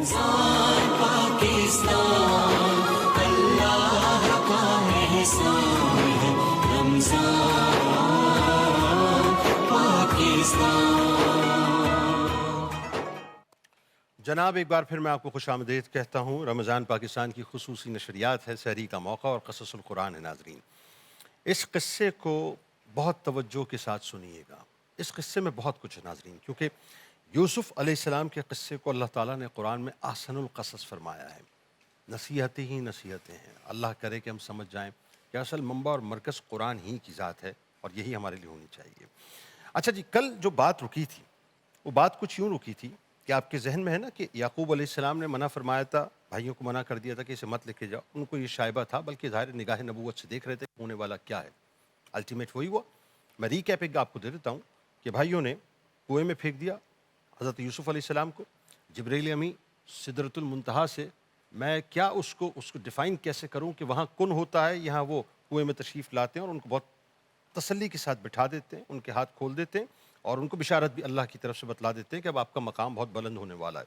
رمضان پاکستان اللہ کا احسان ہے، رمضان پاکستان۔ جناب ایک بار پھر میں آپ کو خوش آمدید کہتا ہوں۔ رمضان پاکستان کی خصوصی نشریات ہے، سحری کا موقع اور قصص القرآن ہے۔ ناظرین، اس قصے کو بہت توجہ کے ساتھ سنیے گا۔ اس قصے میں بہت کچھ ہے ناظرین، کیونکہ یوسف علیہ السلام کے قصے کو اللہ تعالیٰ نے قرآن میں احسن القصص فرمایا ہے۔ نصیحتیں ہی نصیحتیں ہیں۔ اللہ کرے کہ ہم سمجھ جائیں کہ اصل منبع اور مرکز قرآن ہی کی ذات ہے، اور یہی ہمارے لیے ہونی چاہیے۔ اچھا جی، کل جو بات رکی تھی وہ بات کچھ یوں رکی تھی کہ آپ کے ذہن میں ہے نا کہ یعقوب علیہ السلام نے منع فرمایا تھا، بھائیوں کو منع کر دیا تھا کہ اسے مت لے کے جاؤ۔ ان کو یہ شائبہ تھا، بلکہ ظاہر نگاہ نبوت سے دیکھ رہے تھے ہونے والا کیا ہے۔ الٹیمیٹ وہی ہوا۔ میں ریکیپ ایک آپ کو دے دیتا ہوں کہ بھائیوں نے کنویں میں پھینک دیا حضرت یوسف علیہ السلام کو۔ جبریل امی سدرۃ المنتہا سے، میں کیا اس کو ڈیفائن کیسے کروں کہ وہاں کن ہوتا ہے، یہاں وہ کنویں میں تشریف لاتے ہیں اور ان کو بہت تسلی کے ساتھ بٹھا دیتے ہیں، ان کے ہاتھ کھول دیتے ہیں اور ان کو بشارت بھی اللہ کی طرف سے بتلا دیتے ہیں کہ اب آپ کا مقام بہت بلند ہونے والا ہے۔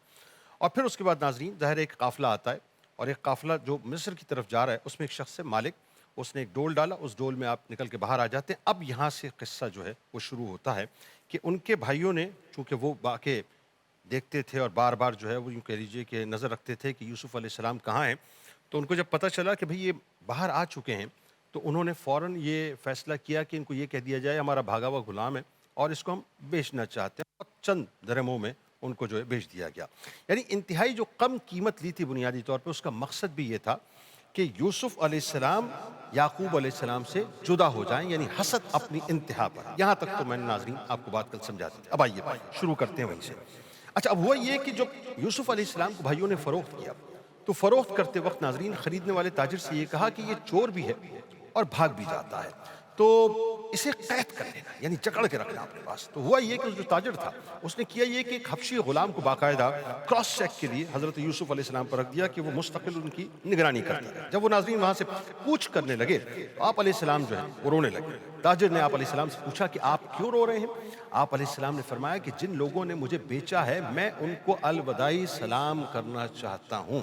اور پھر اس کے بعد ناظرین ظاہر ایک قافلہ آتا ہے، اور ایک قافلہ جو مصر کی طرف جا رہا ہے، اس میں ایک شخص ہے مالک، اس نے ایک ڈول ڈالا، اس ڈول میں آپ نکل کے باہر آ جاتے ہیں۔ اب یہاں سے قصہ جو ہے وہ شروع ہوتا ہے کہ ان کے بھائیوں نے، چونکہ وہ واقع دیکھتے تھے اور بار بار جو ہے وہ یوں کہہ لیجیے کہ نظر رکھتے تھے کہ یوسف علیہ السلام کہاں ہیں، تو ان کو جب پتہ چلا کہ بھئی یہ باہر آ چکے ہیں، تو انہوں نے فوراً یہ فیصلہ کیا کہ ان کو یہ کہہ دیا جائے ہمارا بھاگا ہوا غلام ہے اور اس کو ہم بیچنا چاہتے ہیں۔ اور چند درہموں میں ان کو جو ہے بیچ دیا گیا۔ یعنی انتہائی جو کم قیمت لی تھی بنیادی طور پہ، اس کا مقصد بھی یہ تھا کہ یوسف علیہ السلام یعقوب علیہ السلام سے جدا ہو جائیں، یعنی حسد اپنی انتہا پر۔ یہاں تک تو میں نے ناظرین آپ کو بات کل سمجھا دی تھی۔ اب آئیے شروع کرتے ہیں وہیں سے۔ اچھا، اب ہوا یہ کہ جب یوسف علیہ السلام کو بھائیوں نے فروخت کیا، تو فروخت کرتے وقت ناظرین خریدنے والے تاجر سے یہ کہا کہ یہ چور بھی ہے اور بھاگ بھی جاتا ہے، تو اسے قید کر لینا، یعنی جکڑ کے رکھنا اپنے پاس۔ تو ہوا یہ کہ جو تاجر تھا اس نے کیا یہ کہ ایک حبشی غلام کو باقاعدہ کراس چیک کے لیے حضرت یوسف علیہ السلام پر رکھ دیا کہ وہ مستقل ان کی نگرانی کرتا ہے۔ جب وہ ناظرین وہاں سے پوچھ کرنے لگے، آپ علیہ السلام جو ہے وہ رونے لگے۔ تاجر نے آپ علیہ السلام سے پوچھا کہ آپ کیوں رو رہے ہیں؟ آپ علیہ السلام نے فرمایا کہ جن لوگوں نے مجھے بیچا ہے میں ان کو الوداعی سلام کرنا چاہتا ہوں،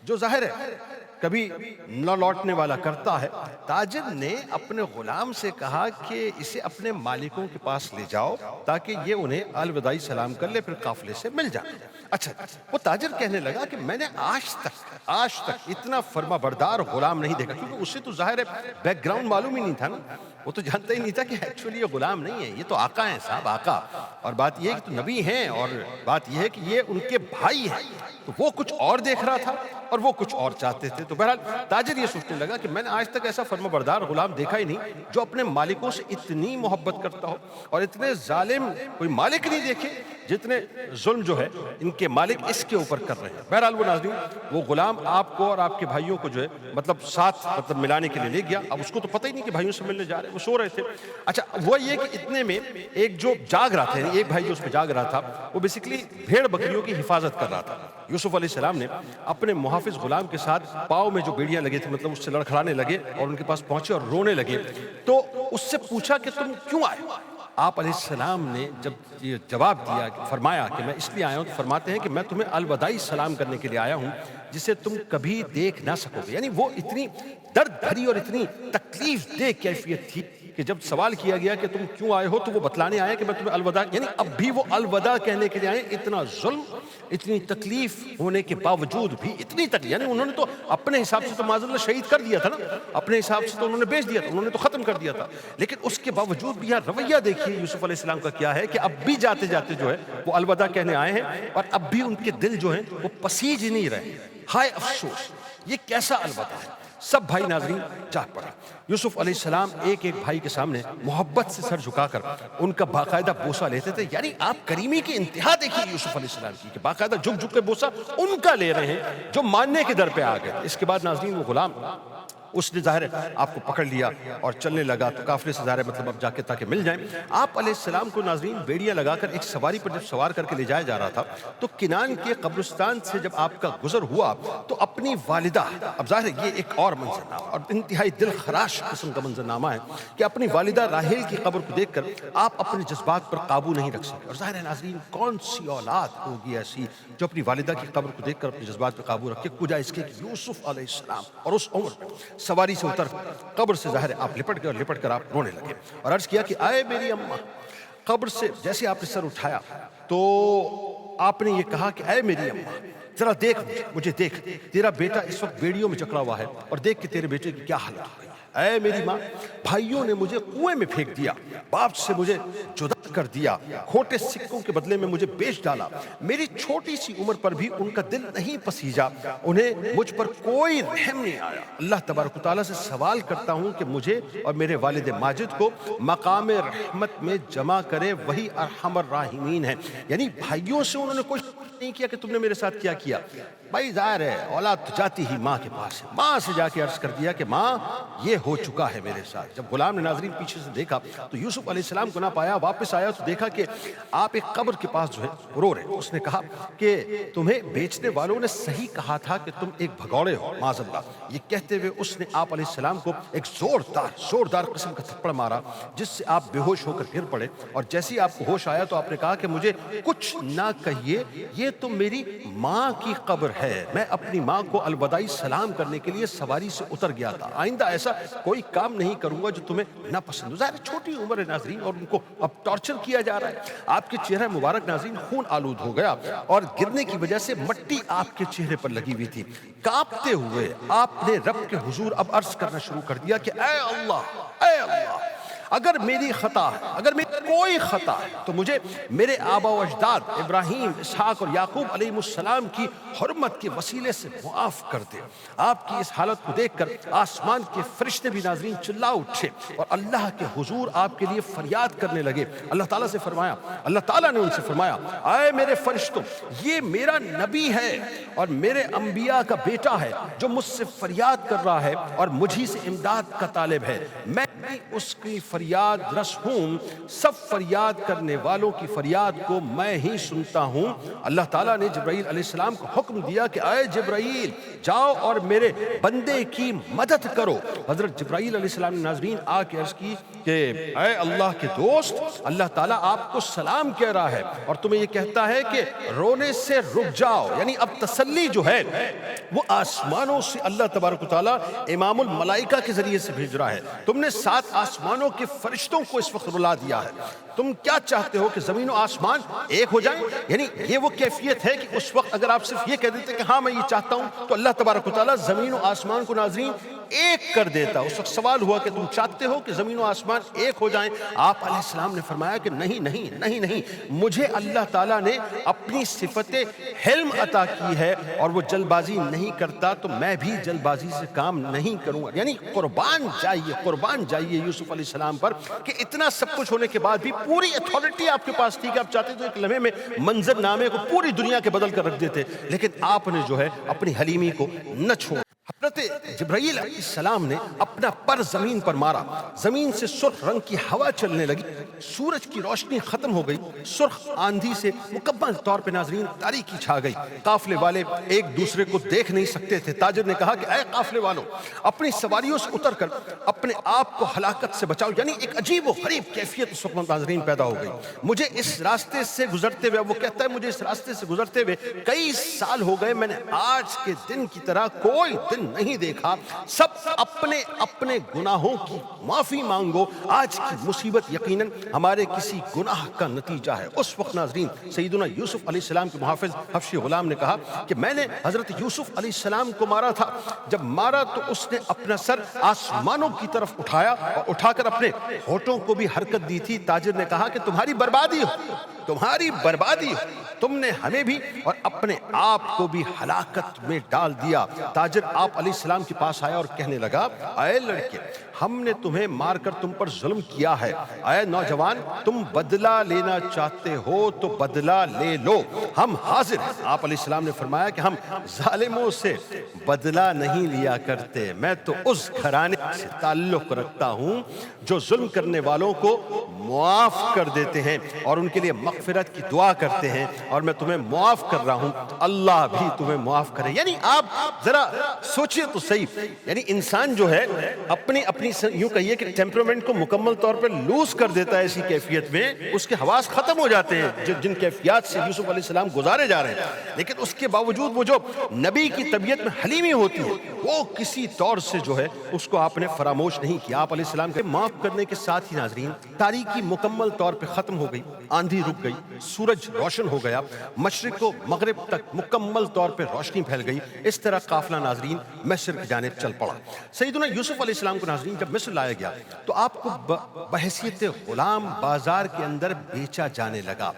جو ظاہر ہے کبھی نہ لوٹنے والا کرتا ہے۔ تاجر نے اپنے غلام سے کہا کہ اسے اپنے مالکوں کے پاس لے جاؤ تاکہ یہ انہیں الوداعی سلام کر لے، پھر قافلے سے مل جائے۔ اچھا، وہ تاجر کہنے لگا کہ میں نے آج تک اتنا فرما بردار غلام نہیں دیکھا، کیونکہ اسے تو ظاہر ہے بیک گراؤنڈ معلوم ہی نہیں تھا نا، وہ تو جانتا ہی نہیں تھا کہ ایکچولی یہ غلام نہیں ہے، یہ تو آقا ہیں صاحب، آقا۔ اور بات یہ ہے کہ تو نبی ہیں، اور بات یہ ہے کہ یہ ان کے بھائی ہیں۔ تو وہ کچھ اور دیکھ رہا تھا اور وہ کچھ اور چاہتے تھے۔ تو بہرحال تاجر یہ سوچنے لگا کہ میں نے آج تک ایسا فرما بردار غلام دیکھا ہی نہیں جو اپنے مالکوں سے اتنی محبت کرتا ہو، اور اتنے ظالم کوئی مالک نہیں دیکھے جتنے ظلم جو ہے ان کے مالک اس کے اوپر کر رہے ہیں۔ بہرحال وہ ناظرین وہ غلام آپ کو اور آپ کے بھائیوں کو جو ہے ساتھ ملانے کے لیے لے گیا۔ اب اس کو تو پتہ ہی نہیں کہ بھائیوں سے ملنے جا رہے ہیں، وہ سو رہے تھے۔ اچھا، وہ یہ کہ اتنے میں ایک جو جاگ رہا تھا، یعنی ایک بھائی جو اس میں جاگ رہا تھا، وہ بیسیکلی بھیڑ بکریوں کی حفاظت کر رہا تھا۔ یوسف علیہ السلام نے اپنے محافظ غلام کے ساتھ پاؤں میں جو بیڑیاں لگے تھے، اس سے لڑکھڑانے لگے اور ان کے پاس پہنچے اور رونے لگے۔ تو اس سے پوچھا کہ تم کیوں آئے؟ آپ علیہ السلام نے جب یہ جواب دیا، فرمایا کہ میں اس لیے آیا ہوں، تو فرماتے ہیں کہ میں تمہیں الوداعی سلام کرنے کے لیے آیا ہوں جسے تم کبھی دیکھ نہ سکو گے۔ یعنی وہ اتنی درد بھری اور اتنی تکلیف دہ کیفیت تھی کہ جب سوال کیا گیا کہ تم کیوں آئے ہو، تو وہ بتلانے آئے کہ میں تمہیں الوداع، یعنی اب بھی وہ الوداع کہنے کے لیے آئے۔ اتنا ظلم، اتنی تکلیف ہونے کے باوجود بھی اتنی تکلیف، یعنی انہوں نے تو اپنے حساب سے تو معاذ اللہ شہید کر دیا تھا نا، اپنے حساب سے تو انہوں نے بیچ دیا تھا، انہوں نے تو ختم کر دیا تھا، لیکن اس کے باوجود بھی یار رویہ دیکھیے یوسف علیہ السلام کا کیا ہے کہ اب بھی جاتے جاتے جو ہے وہ الوداع کہنے آئے ہیں، اور اب بھی ان کے دل جو ہیں وہ پسیج نہیں رہے۔ ہائے افسوس، یہ کیسا الوداع ہے۔ سب بھائی ناظرین جاگ پڑے۔ یوسف علیہ السلام ایک ایک بھائی کے سامنے محبت سے سر جھکا کر ان کا باقاعدہ بوسہ لیتے تھے۔ یعنی آپ کریمی کی انتہا دیکھیے یوسف علیہ السلام کی، کہ باقاعدہ جھک جھک کے بوسہ ان کا لے رہے ہیں جو ماننے کے در پہ آ گئے۔ اس کے بعد ناظرین وہ غلام اس نے ظاہر ہے آپ کو پکڑ لیا اور چلنے لگا، تو قافلے سے ظاہر ہے اب جا کے تاکہ مل جائیں۔ آپ علیہ السلام کو ناظرین بیڑیاں لگا کر ایک سواری پر جب سوار کر کے لے جایا جا رہا تھا، تو کنان کے قبرستان سے جب آپ کا گزر ہوا تو اپنی والدہ، اب ظاہر ہے یہ ایک اور منظر اور انتہائی دل خراش ادهاش قسم کا منظرنامہ ہے کہ اپنی والدہ راحیل کی قبر کو دیکھ کر آپ اپنے جذبات پر قابو نہیں رکھ سکے. اور ظاہر ہے ناظرین کون سی اولاد ہوگی ایسی جو اپنی والدہ کی قبر کو دیکھ کر اپنے جذبات پر قابو رکھے. کجا اس کے کہ یوسف علیہ السلام اور اس عمر میں سواری سے اتر قبر سے ظاہر ہے آپ لپٹ گئے اور لپٹ کر آپ رونے لگے اور عرض کیا کہ آئے میری اماں. قبر سے جیسے آپ نے سر اٹھایا تو آپ نے یہ کہا کہ اے میری اماں ذرا دیکھ مجھے دیکھ, تیرا بیٹا اس وقت بیڑیوں میں جکڑا ہوا ہے اور دیکھ کہ تیرے بیٹے کی کیا حالت ہو گئی. اے میری ماں, بھائیوں نے مجھے کنویں میں پھینک دیا, باپ سے مجھے جدا کر دیا, کھوٹے سکوں کے بدلے میں مجھے بیچ ڈالا. میری چھوٹی سی عمر پر بھی ان کا دل نہیں پسیجا, انہیں مجھ پر کوئی رحم نہیں آیا. اللہ تبارک و تعالیٰ سے سوال کرتا ہوں کہ مجھے اور میرے والد ماجد کو مقام رحمت میں جمع کرے, وہی ارحم الراحمین ہے. یعنی بھائیوں سے انہوں نے کوئی نہیں کیا کہ تم نے میرے ساتھ کیا کیا. بھائی ظاہر ہے اولاد تو جاتی ہی ماں کے پاس ہے. ماں سے جا کے عرض کر دیا کہ ماں یہ ہو چکا ہے میرے ساتھ. جب غلام نے ناظرین پیچھے سے دیکھا تو یوسف علیہ السلام کو نہ پایا, واپس آیا تو دیکھا کہ آپ ایک قبر کے پاس جو ہے رو رہے. اس نے کہا کہ تمہیں بیچنے والوں نے صحیح کہا تھا کہ تم ایک بھگوڑے ہو معاذ اللہ. یہ کہتے ہوئے اس نے آپ علیہ السلام کو ایک زوردار قسم کا تھپڑ مارا جس سے آپ بے ہوش ہو کر گر پڑے. اور جیسے ہی آپ کو ہوش آیا تو آپ نے کہا کہ مجھے کچھ نہ کہیے, یہ تو میری ماں کی قبر ہے. میں اپنی ماں کو الوداعی سلام کرنے کے لیے سواری سے اتر گیا تھا. آئندہ ایسا کوئی کام نہیں کروں گا جو تمہیں نہ پسند ہو. ظاہر چھوٹی عمر ہے ناظرین اور ان کو اب ٹارچر کیا جا رہا ہے. آپ کے چہرہ مبارک ناظرین خون آلود ہو گیا اور گرنے کی وجہ سے مٹی آپ کے چہرے پر لگی ہوئی تھی. کانپتے ہوئے آپ نے رب کے حضور اب عرض کرنا شروع کر دیا کہ اے اللہ اگر میری خطا ہے, اگر میری کوئی خطا ہے تو مجھے میرے آبا و اجداد ابراہیم, اسحاق اور یعقوب علیہ السلام کی حرمت کے وسیلے سے معاف کر دے. آپ کی اس حالت کو دیکھ کر آسمان کے فرشتے بھی ناظرین چلا اٹھے اور اللہ کے حضور آپ کے لیے فریاد کرنے لگے. اللہ تعالیٰ سے فرمایا, اللہ تعالیٰ نے ان سے فرمایا اے میرے فرشتوں, یہ میرا نبی ہے اور میرے انبیاء کا بیٹا ہے جو مجھ سے فریاد کر رہا ہے اور مجھی سے امداد کا طالب ہے. میں اس کی فریاد رس ہوں, سب فریاد کرنے والوں کی فریاد کو میں ہی سنتا ہوں. اللہ تعالیٰ نے جبرائیل علیہ السلام کو حکم دیا کہ اے جبرائیل جاؤ اور میرے بندے کی مدد کرو. حضرت جبرائیل علیہ السلام نے ناظرین آ کے عرض کی کہ اے اللہ کے دوست, اللہ تعالیٰ آپ کو سلام کہہ رہا ہے اور تمہیں یہ کہتا ہے کہ رونے سے رک جاؤ. یعنی اب تسلی جو ہے وہ آسمانوں سے اللہ تبارک و تعالیٰ امام الملائکہ کے ذریعے سے بھیج رہا ہے. تم نے 7 آسمانوں کے فرشتوں کو اس وقت رلا دیا ہے. تم کیا چاہتے ہو کہ زمین و آسمان ایک ہو جائیں؟ یعنی یہ وہ کیفیت ہے کہ اس وقت اگر آپ صرف یہ کہہ دیتے کہ ہاں میں یہ چاہتا ہوں تو اللہ تبارک و تعالیٰ زمین و آسمان کو ناظرین ایک کر دیتا. اس وقت سوال ہوا کہ تم چاہتے ہو کہ زمین و آسمان ایک ہو جائیں؟ آپ علیہ السلام نے فرمایا کہ نہیں, مجھے اللہ تعالیٰ نے اپنی صفت حلم عطا کی ہے اور وہ جلد بازی نہیں کرتا تو میں بھی جلد بازی سے کام نہیں کروں گا. یعنی قربان جائیے یوسف علیہ السلام پر کہ اتنا سب کچھ ہونے کے بعد بھی پوری اتھارٹی آپ کے پاس تھی کہ آپ چاہتے تو ایک لمحے میں منظر نامے کو پوری دنیا کے بدل کر رکھ دیتے, لیکن آپ نے جو ہے اپنی حلیمی کو نہ چھوڑا. حضرت جبرائیل علیہ السلام نے اپنا پر زمین پر مارا, زمین سے سرخ رنگ کی ہوا چلنے لگی, سورج کی روشنی ختم ہو گئی, سرخ آندھی سے مکمل طور پہ ناظرین تاریکی چھا گئی. قافلے والے ایک دوسرے کو دیکھ نہیں سکتے تھے. تاجر نے کہا کہ اے قافلے والوں, اپنی سواریوں سے اتر کر اپنے آپ کو ہلاکت سے بچاؤ. یعنی ایک عجیب و غریب کیفیت اس وقت ناظرین پیدا ہو گئی. مجھے اس راستے سے گزرتے ہوئے, وہ کہتا ہے مجھے اس راستے سے گزرتے ہوئے کئی سال ہو گئے, میں نے آج کے دن کی طرح کوئی دن نہیں دیکھا. سب اپنے اپنے گناہوں کی معافی مانگو, آج کی مصیبت یقیناً ہمارے کسی گناہ کا نتیجہ ہے. اس وقت ناظرین سیدنا یوسف علیہ السلام کے محافظ حبشی غلام نے کہا کہ میں نے حضرت یوسف علیہ السلام کو مارا تھا. جب مارا تو اس نے اپنا سر آسمانوں کی طرف اٹھایا اور اٹھا کر اپنے ہونٹوں کو بھی حرکت دی تھی. تاجر نے کہا کہ تمہاری بربادی ہو, تم نے ہمیں بھی اور اپنے آپ کو بھی ہلاکت میں ڈال دیا. تاجر آپ علیہ السلام کے پاس آیا اور کہنے لگا اے لڑکے, ہم نے تمہیں مار کر تم پر ظلم کیا ہے. اے نوجوان, تم بدلہ لینا چاہتے ہو تو بدلہ لے لو, ہم حاضر ہیں. آپ علیہ السلام نے فرمایا کہ ہم ظالموں سے بدلہ نہیں لیا کرتے, میں تو اس گھرانے سے تعلق رکھتا ہوں جو ظلم کرنے والوں کو معاف کر دیتے ہیں اور ان کے لیے مغفرت کی دعا کرتے ہیں, اور میں تمہیں معاف کر رہا ہوں, اللہ بھی تمہیں معاف کرے. یعنی آپ ذرا سوچئے تو صحیح, یعنی انسان جو ہے اپنی اپنی یوں کہیے کہ ٹیمپرامنٹ کو مکمل طور پر لوز کر دیتا ہے ایسی کیفیت میں، اس کے حواس ختم ہو جاتے ہیں جن کیفیات سے یوسف علیہ السلام گزارے جا رہے ہیں، لیکن اس کے باوجود وہ جو نبی کی طبیعت میں حلیمی ہوتی ہے وہ کسی طور سے جو ہے اس کو آپ نے فراموش نہیں کیا۔ آپ علیہ السلام کے معاف کرنے کے ساتھ ہی ناظرین تاریکی مکمل طور پہ ختم ہو گئی، آندھی رک گئی، سورج روشن ہو گیا، مشرق و مغرب تک مکمل طور پہ روشنی پھیل گئی۔ اس طرح قافلہ ناظرین مصر کی جانب چل پڑا۔ سیدنا یوسف علیہ السلام کو ناظرین جب مصر لایا گیا تو آپ کو بحیثیت غلام بازار کے اندر بیچا جانے لگا۔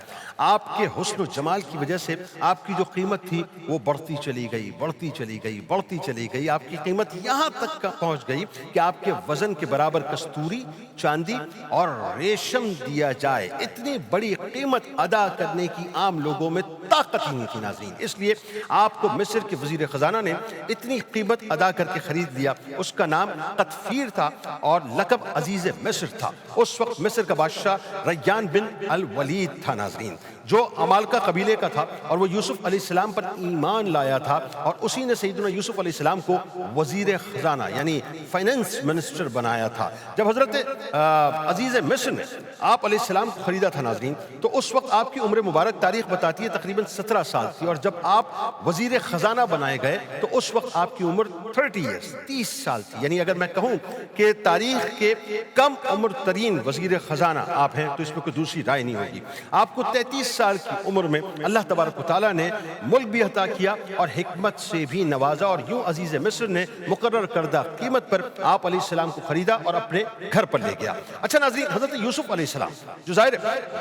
آپ کے حسن و جمال کی وجہ سے آپ کی جو قیمت تھی وہ بڑھتی چلی گئی، بڑھتی چلی گئی، بڑھتی چلی گئی۔ آپ کی قیمت یہاں تک پہنچ گئی کہ آپ کے وزن کے برابر کستوری، چاندی اور ریشم دیا جائے، اتنی بڑی قیمت ادا کرنے کی عام لوگوں میں طاقت ہی نہیں تھی ناظرین۔ اس لیے آپ کو مصر کے وزیر خزانہ نے اتنی قیمت ادا کر کے خرید لیا۔ اس کا نام قطفیر تھا اور لقب عزیز مصر تھا۔ اس وقت مصر کا بادشاہ ریان بن الولید تھا ناظرین، جو عمالقہ قبیلے کا تھا اور وہ یوسف علیہ السلام پر ایمان لایا تھا، اور اسی نے سیدنا یوسف علیہ السلام کو وزیر خزانہ یعنی فائننس منسٹر بنایا تھا۔ جب حضرت عزیز مصر نے آپ علیہ السلام کو خریدا تھا ناظرین تو اس وقت آپ کی عمر مبارک تاریخ بتاتی ہے تقریباً 17 سال تھی، اور جب آپ وزیر خزانہ بنائے گئے تو اس وقت آپ کی عمر 30 سال تھی۔ یعنی اگر میں کہوں کہ تاریخ کے کم عمر ترین وزیر خزانہ آپ ہیں تو اس میں کوئی دوسری رائے نہیں ہوگی۔ آپ کو 33 سال کی عمر میں اللہ تبارک و تعالیٰ نے ملک بھی عطا کیا اور حکمت سے بھی نوازا، اور یوں عزیز مصر نے مقرر کردہ قیمت پر آپ علیہ السلام کو خریدا اور اپنے گھر پر لے گیا۔ اچھا ناظرین، حضرت یوسف علیہ السلام جو ظاہر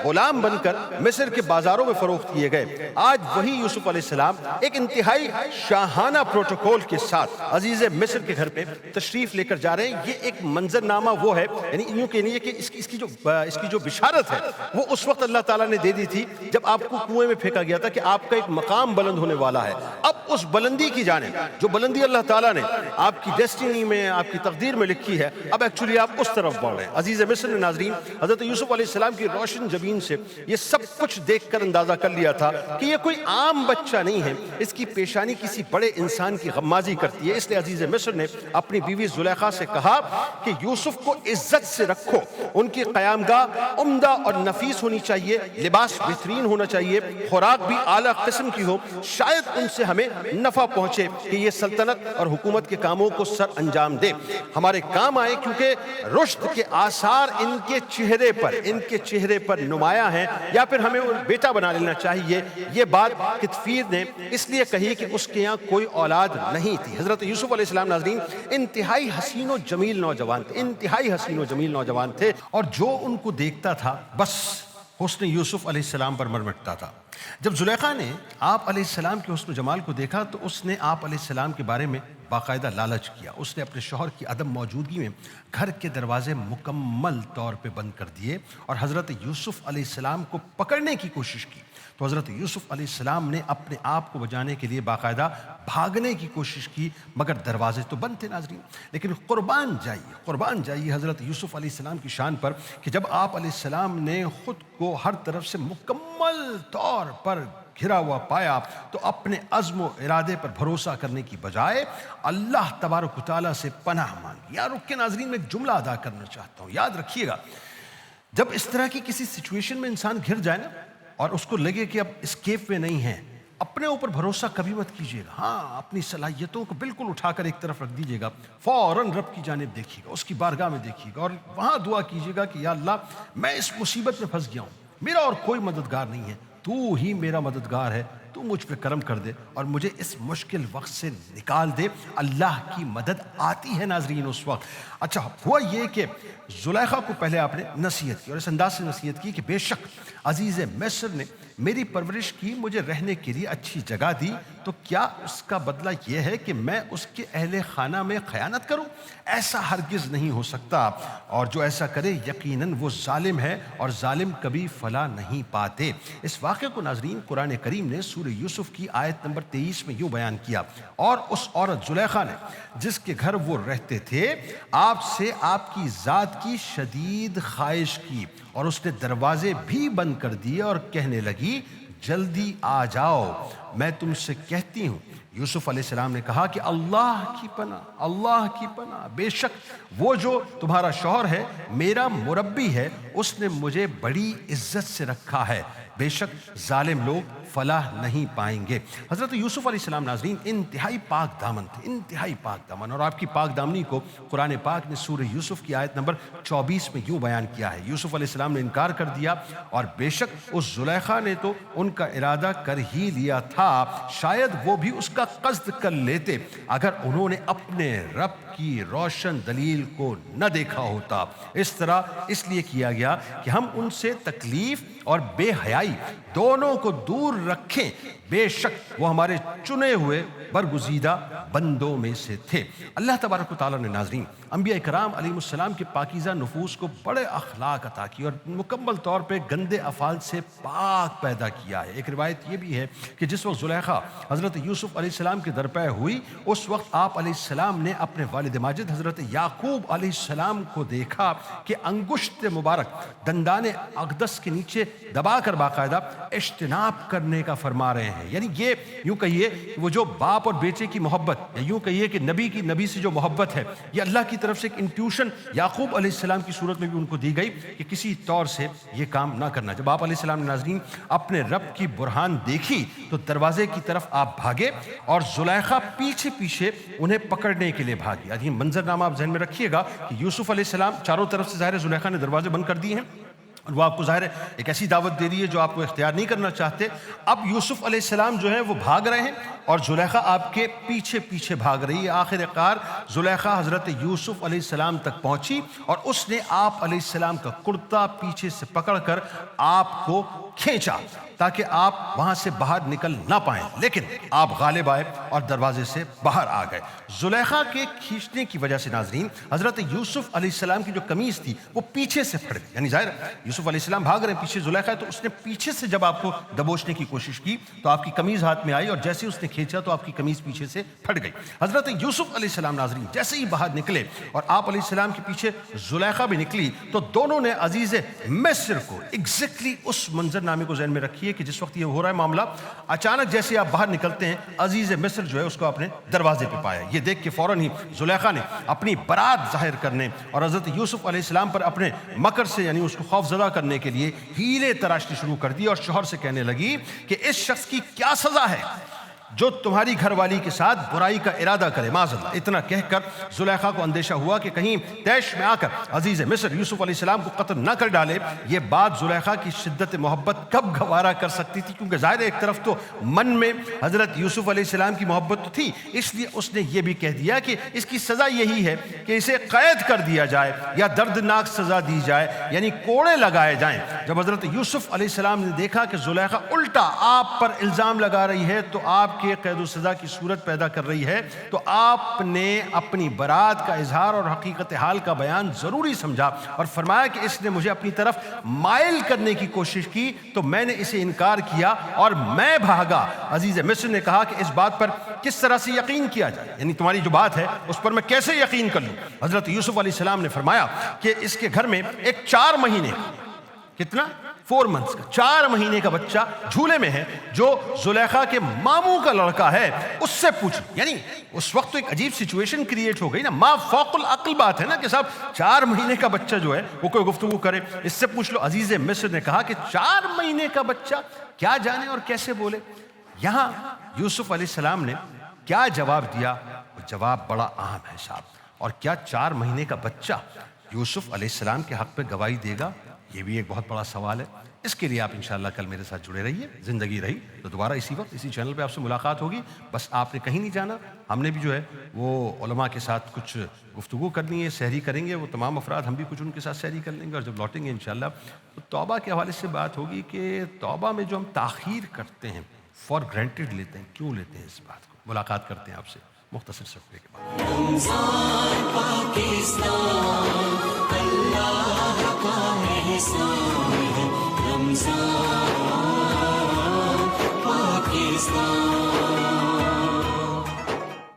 غلام بن کر مصر کے بازاروں میں فروخت کیے گئے، آج وہی یوسف علیہ السلام ایک انتہائی شاہانہ پروٹوکول کے ساتھ عزیز مصر کے گھر پہ تشریف لے کر جا رہے ہیں۔ یہ ایک منظرنامہ وہ ہے، یعنی یوں کہنیے کہ اس کی جو بشارت ہے وہ اس وقت اللہ تعالیٰ نے دے دی تھی جب آپ کو کنویں میں پھینکا گیا تھا کہ آپ کا ایک مقام بلند ہونے والا ہے۔ اب اس بلندی کی جانب، جو بلندی اللہ تعالیٰ نے آپ کی ڈیسٹینی میں، آپ کی تقدیر میں لکھی ہے، اب ایکچولی آپ اس طرف بڑھ رہے ہیں۔ عزیز مصر نے ناظرین حضرت یوسف علیہ السلام کی روشن جبین سے یہ سب کچھ دیکھ کر اندازہ کر لیا تھا کہ یہ کوئی عام بچہ نہیں ہے، اس کی پیشانی کسی بڑے انسان کی غمازی کرتی ہے۔ اس لیے عزیز مصر نے اپنی بیوی زلیخا سے کہا کہ یوسف کو عزت سے رکھو، ان کی قیام گاہ عمدہ اور نفیس ہونی چاہیے، لباس بہترین ہونا چاہیے، خوراک بھی اعلیٰ قسم کی ہو، شاید ان سے ہمیں نفع پہنچے کہ یہ سلطنت اور حکومت کے کاموں کو سر انجام دے، ہمارے کام آئے، کیونکہ رشد کے آثار ان کے چہرے پر نمایاں ہیں، یا پھر ہمیں بیٹا بنا لینا چاہیے۔ یہ بات قطفیر نے اس لیے کہی کہ اس کے یہاں کوئی اولاد نہیں تھی۔ حضرت یوسف علیہ السلام ناظرین انتہائی حسین و جمیل نوجوان تھے، اور جو ان کو دیکھتا تھا بس حسن یوسف علیہ السلام پر مرمٹتا تھا۔ جب زلیخا نے آپ علیہ السلام کے حسن و جمال کو دیکھا تو اس نے آپ علیہ السلام کے بارے میں باقاعدہ لالچ کیا۔ اس نے اپنے شوہر کی عدم موجودگی میں گھر کے دروازے مکمل طور پہ بند کر دیے اور حضرت یوسف علیہ السلام کو پکڑنے کی کوشش کی۔ تو حضرت یوسف علیہ السلام نے اپنے آپ کو بچانے کے لیے باقاعدہ بھاگنے کی کوشش کی، مگر دروازے تو بند تھے ناظرین۔ لیکن قربان جائیے حضرت یوسف علیہ السلام کی شان پر کہ جب آپ علیہ السلام نے خود کو ہر طرف سے مکمل طور پر گھرا ہوا پایا تو اپنے عزم و ارادے پر بھروسہ کرنے کی بجائے اللہ تبارک و تعالیٰ سے پناہ مانگی۔ یہاں رک کے ناظرین میں ایک جملہ ادا کرنا چاہتا ہوں، یاد رکھیے گا، جب اس طرح کی کسی سچویشن میں انسان گھر جائے نا اور اس کو لگے کہ اب اسکیپ میں نہیں ہے، اپنے اوپر بھروسہ کبھی مت کیجیے گا۔ ہاں، اپنی صلاحیتوں کو بالکل اٹھا کر ایک طرف رکھ دیجیے گا، فوراً رب کی جانب دیکھیے گا، اس کی بارگاہ میں دیکھیے گا اور وہاں دعا کیجیے گا کہ یا اللہ میں اس مصیبت میں پھنس گیا ہوں، میرا اور کوئی مددگار نہیں ہے، تو ہی میرا مددگار ہے، تو مجھ پہ کرم کر دے اور مجھے اس مشکل وقت سے نکال دے۔ اللہ کی مدد آتی ہے ناظرین اس وقت۔ اچھا ہوا یہ کہ زلیخا کو پہلے آپ نے نصیحت کی اور اس انداز سے نصیحت کی کہ بے شک عزیز مصر نے میری پرورش کی، مجھے رہنے کے لیے اچھی جگہ دی، تو کیا اس کا بدلہ یہ ہے کہ میں اس کے اہل خانہ میں خیانت کروں؟ ایسا ہرگز نہیں ہو سکتا، اور جو ایسا کرے یقیناً وہ ظالم ہے اور ظالم کبھی فلاح نہیں پاتے۔ اس واقعے کو ناظرین قرآن کریم نے سورہ یوسف کی آیت نمبر 23 میں یوں بیان کیا، اور اس عورت زلیخا نے جس کے گھر وہ رہتے تھے آپ سے آپ کی ذات کی شدید خواہش کی، اور اس نے دروازے بھی بند کر دیے اور کہنے لگی جلدی آ جاؤ، میں تم سے کہتی ہوں یوسف علیہ السلام نے کہا کہ اللہ کی پناہ، اللہ کی پناہ، بے شک وہ جو تمہارا شوہر ہے میرا مربی ہے، اس نے مجھے بڑی عزت سے رکھا ہے، بے شک ظالم لوگ فلاح نہیں پائیں گے۔ حضرت یوسف علیہ السلام ناظرین انتہائی پاک دامن تھے، انتہائی پاک دامن، اور آپ کی پاک دامنی کو قرآن پاک نے سورہ یوسف کی آیت نمبر 24 میں یوں بیان کیا ہے، یوسف علیہ السلام نے انکار کر دیا اور بے شک اس زلیخا نے تو ان کا ارادہ کر ہی لیا تھا، شاید وہ بھی اس کا قصد کر لیتے اگر انہوں نے اپنے رب کی روشن دلیل کو نہ دیکھا ہوتا۔ اس طرح اس لیے کیا گیا کہ ہم ان سے تکلیف اور بے حیائی دونوں کو دور رکھیں، بے شک وہ ہمارے چنے ہوئے برگزیدہ بندوں میں سے تھے۔ اللہ تبارک و تعالیٰ نے ناظرین انبیاء کرام علیہ السلام کے پاکیزہ نفوس کو بڑے اخلاق عطا کی اور مکمل طور پہ گندے افعال سے پاک پیدا کیا ہے۔ ایک روایت یہ بھی ہے کہ جس وقت زلیخا حضرت یوسف علیہ السلام کے درپے ہوئی، اس وقت آپ علیہ السلام نے اپنے والد ماجد حضرت یعقوب علیہ السلام کو دیکھا کہ انگشت مبارک دندان اقدس کے نیچے دبا کر باقاعدہ اجتناب کرنے کا فرما رہے ہیں، یعنی یہ یوں کہیے وہ جو باپ اور بیٹے کی محبت، یا یوں کہیے کہ نبی سے جو محبت ہے، یہ اللہ کی طرف سے ایک انٹیوشن یعقوب علیہ السلام کی صورت میں بھی ان کو دی گئی کہ کسی طور سے یہ کام نہ کرنا۔ جب آپ علیہ السلام نے ناظرین اپنے رب کی برہان دیکھی تو دروازے کی طرف آپ بھاگے اور زلیخا پیچھے پیچھے انہیں پکڑنے کے لیے بھاگی۔ یہ منظر نامہ آپ ذہن میں رکھیے گا کہ یوسف علیہ السلام چاروں طرف سے ظاہر زلیخا نے دروازے بند کر دیے ہیں، اور وہ آپ کو ظاہر ہے ایک ایسی دعوت دے رہی ہے جو آپ کو اختیار نہیں کرنا چاہتے۔ اب یوسف علیہ السلام جو ہیں وہ بھاگ رہے ہیں اور زلیخا آپ کے پیچھے پیچھے بھاگ رہی ہے۔ آخر کار زلیخا حضرت یوسف علیہ السلام تک پہنچی اور اس نے آپ علیہ السلام کا کرتا پیچھے سے پکڑ کر آپ کو کھینچا تاکہ آپ وہاں سے باہر نکل نہ پائیں، لیکن آپ غالب آئے اور دروازے سے باہر آ گئے۔ زلیخا کے کھینچنے کی وجہ سے ناظرین حضرت یوسف علیہ السلام کی جو قمیص تھی وہ پیچھے سے پھٹ گئی، یعنی ظاہر یوسف علیہ السلام بھاگ رہے ہیں، پیچھے زلیخا ہے، تو اس نے پیچھے سے جب آپ کو دبوچنے کی کوشش کی تو آپ کی قمیض ہاتھ میں آئی اور جیسے اس نے کھینچا تو آپ کی قمیض پیچھے سے پھٹ گئی۔ حضرت یوسف علیہ السلام ناظرین جیسے ہی باہر نکلے اور آپ علیہ السلام کے پیچھے زلیخا بھی نکلی تو دونوں نے عزیز مصر کو ایگزیکٹلی اس منظر نامے کو ذہن میں رکھیے کہ جس وقت یہ ہو رہا ہے معاملہ، اچانک جیسے آپ باہر نکلتے ہیں عزیز مصر جو ہے اس کو اپنے دروازے پہ پایا۔ یہ دیکھ کے فوراً ہی زلیخا نے اپنی برات ظاہر کرنے اور حضرت یوسف علیہ السلام پر اپنے مکر سے یعنی اس کو خوف زدہ کرنے کے لیے ہیلے تراشنی شروع کر دی اور شوہر سے کہنے لگی کہ اس شخص کی کیا سزا ہے جو تمہاری گھر والی کے ساتھ برائی کا ارادہ کرے، معاذ اللہ۔ اتنا کہہ کر زلیخا کو اندیشہ ہوا کہ کہیں طیش میں آ کر عزیز مصر یوسف علیہ السلام کو قتل نہ کر ڈالے۔ یہ بات زلیخا کی شدت محبت کب گوارا کر سکتی تھی، کیونکہ ظاہر ایک طرف تو من میں حضرت یوسف علیہ السلام کی محبت تو تھی، اس لیے اس نے یہ بھی کہہ دیا کہ اس کی سزا یہی ہے کہ اسے قید کر دیا جائے یا دردناک سزا دی جائے، یعنی کوڑے لگائے جائیں۔ جب حضرت یوسف علیہ السلام نے دیکھا کہ زلیخا الٹا آپ پر الزام لگا رہی ہے تو آپ کے قید و سزا کی صورت پیدا کر رہی ہے، تو آپ نے اپنی برات کا اظہار اور حقیقت حال کا بیان ضروری سمجھا اور فرمایا کہ اس نے مجھے اپنی طرف مائل کرنے کی کوشش کی تو میں نے اسے انکار کیا اور میں بھاگا۔ عزیز مصر نے کہا کہ اس بات پر کس طرح سے یقین کیا جائے، یعنی تمہاری جو بات ہے اس پر میں کیسے یقین کر لوں۔ حضرت یوسف علیہ السلام نے فرمایا کہ اس کے گھر میں ایک 4 مہینے کتنا 4 months کا 4 مہینے کا بچہ جھولے میں ہے جو زلیخا کے ماموں کا لڑکا ہے، اس سے پوچھو۔ یعنی اس وقت تو ایک عجیب سچویشن کریٹ ہو گئی نا، ما فوق العقل بات ہے نا کہ صاحب 4 مہینے کا بچہ جو ہے وہ کوئی گفتگو کرے، اس سے پوچھ لو۔ عزیز مصر نے کہا کہ 4 مہینے کا بچہ کیا جانے اور کیسے بولے۔ یہاں یوسف علیہ السلام نے کیا جواب دیا، وہ جواب بڑا اہم ہے صاحب۔ اور کیا 4 مہینے کا بچہ یوسف علیہ السلام کے حق پہ گواہی دے گا، یہ بھی ایک بہت بڑا سوال ہے۔ اس کے لیے آپ انشاءاللہ کل میرے ساتھ جڑے رہیے، زندگی رہی تو دوبارہ اسی وقت اسی چینل پہ آپ سے ملاقات ہوگی۔ بس آپ نے کہیں نہیں جانا، ہم نے بھی جو ہے وہ علماء کے ساتھ کچھ گفتگو کرنی ہے، سحری کریں گے، وہ تمام افراد ہم بھی کچھ ان کے ساتھ سحری کر لیں گے، اور جب لوٹیں گے انشاءاللہ تو توبہ کے حوالے سے بات ہوگی کہ توبہ میں جو ہم تاخیر کرتے ہیں، فار گرانٹیڈ لیتے ہیں، کیوں لیتے ہیں اس بات کو۔ ملاقات کرتے ہیں آپ سے مختصر صفحے کے بعد۔ رمضان پاکستان اللہ کا احسان۔